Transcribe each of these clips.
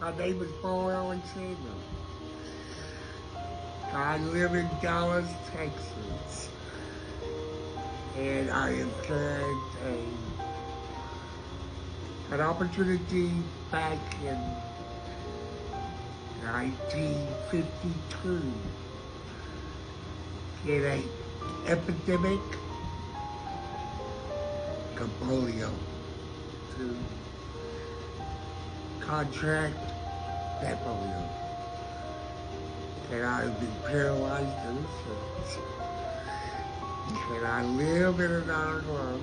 My name is Paul Alexander. I live in Dallas, Texas. And I have had an opportunity back in 1952 in an epidemic of polio to contract that polio. And I've been paralyzed ever since. And I live in an iron lung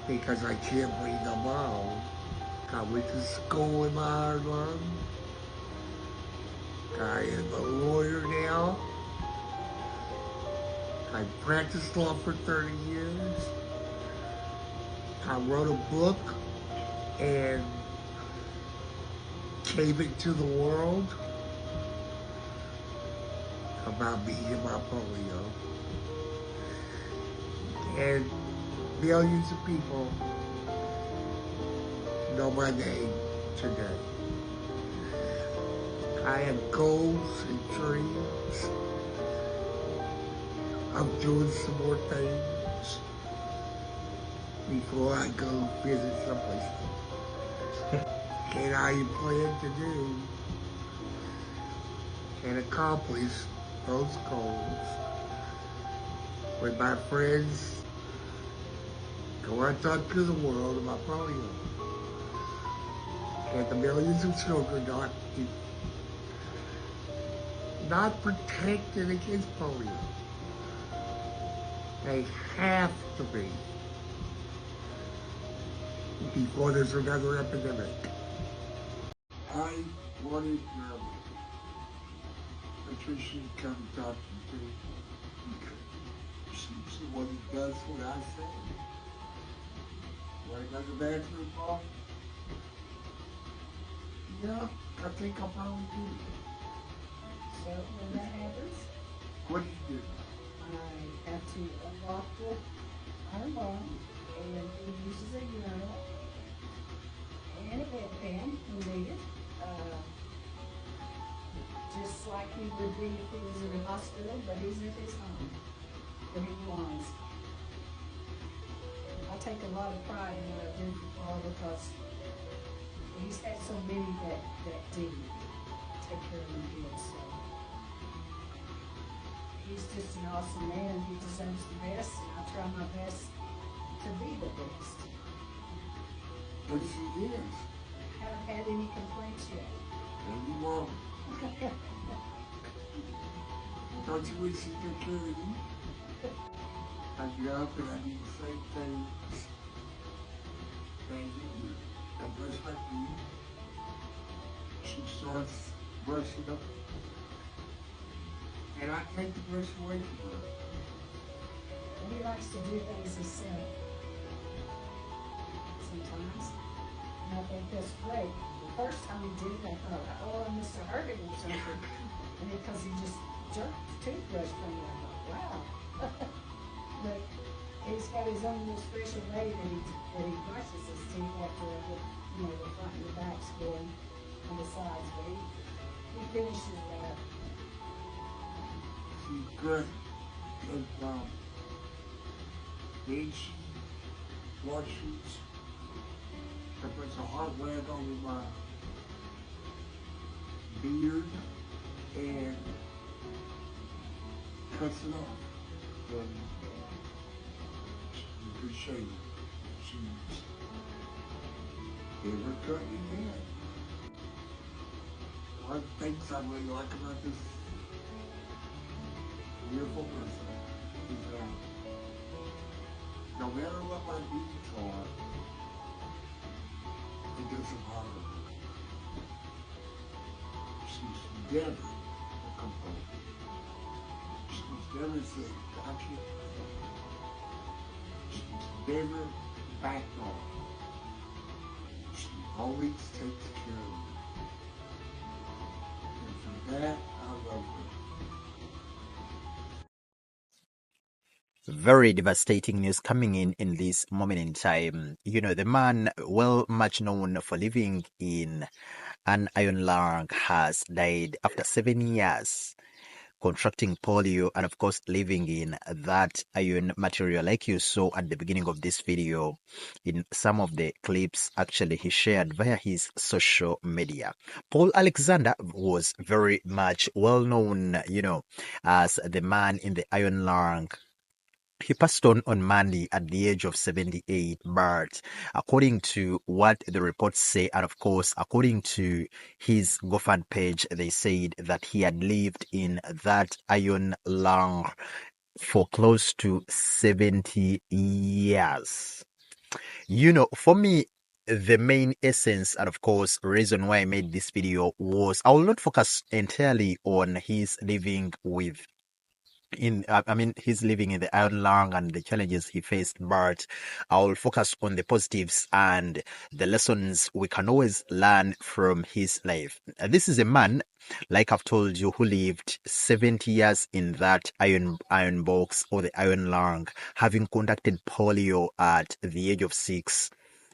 because I can't breathe on my own. I went to school in my iron lung. I am a lawyer now. I practiced law for 30 years. I wrote a book and gave it to the world about me and my polio. And millions of people know my name today. I have goals and dreams of doing some more things before I go visit someplace else. And I plan to do and accomplish those goals with my friends go out to the world about polio and the millions of children not protected against polio. They have to be before there's another epidemic. I wanted Patricia to come talk to me because she's the one that does what I say. Want to go to the bathroom, Paul? Yeah, I think I'll probably do it. So when that happens, What do you do? I have to unlock the iron lung, and he uses a urinal and a bedpan when needed, just like he would be if he was in a hospital, but he's at his home where he belongs. I take a lot of pride in what I do for Paul because he's had so many that didn't take care of him good. So he's just an awesome man. He deserves the best, and I try my best to be the best. But she is. Haven't had any complaints yet. And you won't. Don't you wish you took care of me? I get up and I do the same things. Thank you. I brush my teeth. She starts brushing up. And I take the brush away from her. And he likes to do things himself sometimes. And I think that's great. The first time he did it, I thought, oh, I must have hurt him or something. And because he just jerked the toothbrush from me, I thought, wow. But he's got his own little special way that he brushes his teeth after the front and the back's going on the sides. But he finishes that. She's good. And then she washes and puts a hot rag over my beard and cuts it off. And she's in good shape. She's never cut me yet. One of the things I really like about this beautiful person is that no matter what my needs are, it doesn't bother her. She's never complained. She's never said, I can't. She's never backed off. She always takes care of me. And for that, I love her. very devastating news coming in this moment in time. The man, well much known for living in an iron lung, has died after 7 years contracting polio and of course living in that iron material, like you saw at the beginning of this video in some of the clips actually he shared via his social media. Paul Alexander was very much well known, as the man in the iron lung. He passed on Monday at the age of 78, but according to what the reports say, and of course, according to his GoFund page, they said that he had lived in that iron lung for close to 70 years. For me, the main essence and of course reason why I made this video was I will not focus entirely on his living with he's living in the iron lung and the challenges he faced, but I'll focus on the positives and the lessons we can always learn from his life. This is a man, like I've told you, who lived 70 years in that iron box or the iron lung, having contracted polio at the age of 6.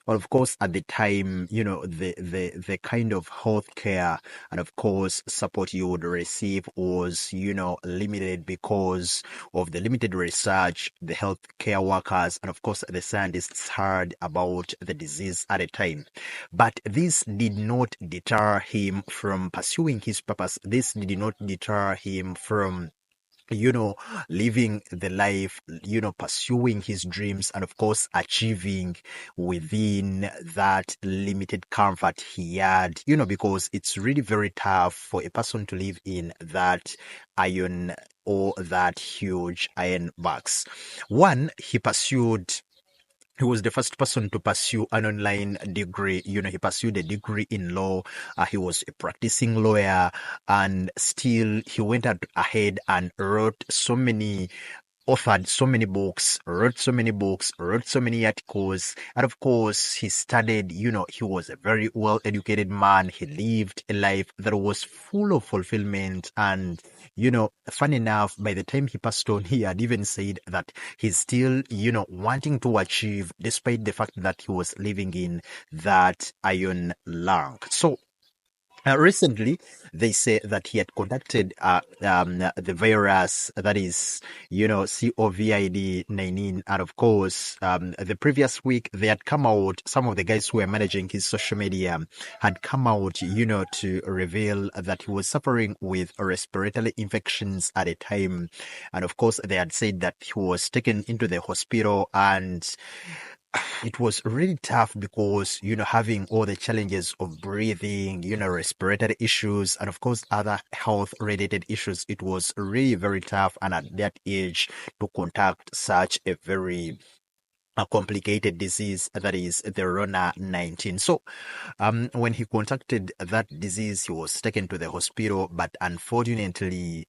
Well, of course, at the time, the kind of health care and of course support you would receive was, limited because of the limited research the healthcare workers and of course the scientists heard about the disease at the time. But this did not deter him from pursuing his purpose. This did not deter him from living the life, pursuing his dreams and of course achieving within that limited comfort he had, because it's really very tough for a person to live in that iron or that huge iron box. One, he was the first person to pursue an online degree. He pursued a degree in law. He was a practicing lawyer, and still he went ahead and wrote so many authored so many books, wrote so many books, wrote so many articles. And of course, he studied, he was a very well educated man. He lived a life that was full of fulfillment. And, fun enough, by the time he passed on, he had even said that he's still, wanting to achieve, despite the fact that he was living in that iron lung. So, recently, they say that he had contacted the virus that is, COVID-19. And of course, the previous week, they had come out, some of the guys who were managing his social media had come out, to reveal that he was suffering with respiratory infections at a time. And of course, they had said that he was taken into the hospital and it was really tough because, having all the challenges of breathing, respiratory issues, and of course, other health related issues, it was really very tough. And at that age, to contact such a very complicated disease that is the Rona 19. So, when he contracted that disease, he was taken to the hospital, but unfortunately,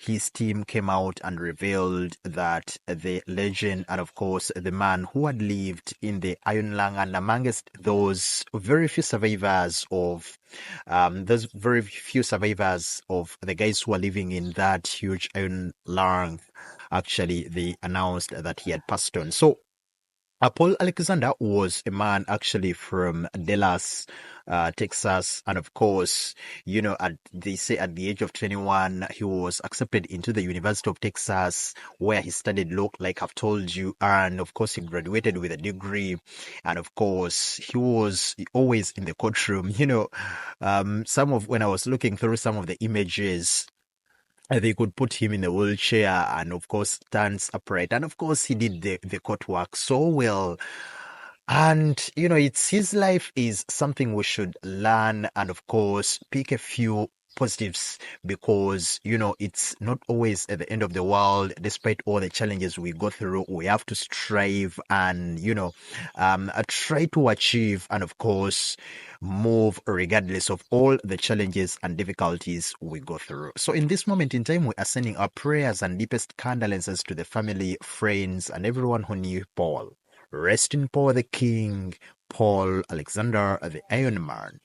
his team came out and revealed that the legend and of course the man who had lived in the iron lung, and amongst those very few survivors of the guys who are living in that huge iron lung, actually they announced that he had passed on. So Paul Alexander was a man actually from Dallas, Texas. And of course, they say at the age of 21, he was accepted into the University of Texas, where he studied law, like I've told you. And of course, he graduated with a degree. And of course, he was always in the courtroom. When I was looking through some of the images, they could put him in a wheelchair and of course stands upright. And of course he did the court work so well. And it's his life is something we should learn and of course pick a few positives, because it's not always at the end of the world. Despite all the challenges we go through, we have to strive and try to achieve and of course move regardless of all the challenges and difficulties we go through. So in this moment in time, we are sending our prayers and deepest condolences to the family, friends, and everyone who knew Paul. Rest in power, the King, Paul Alexander, the Iron Man.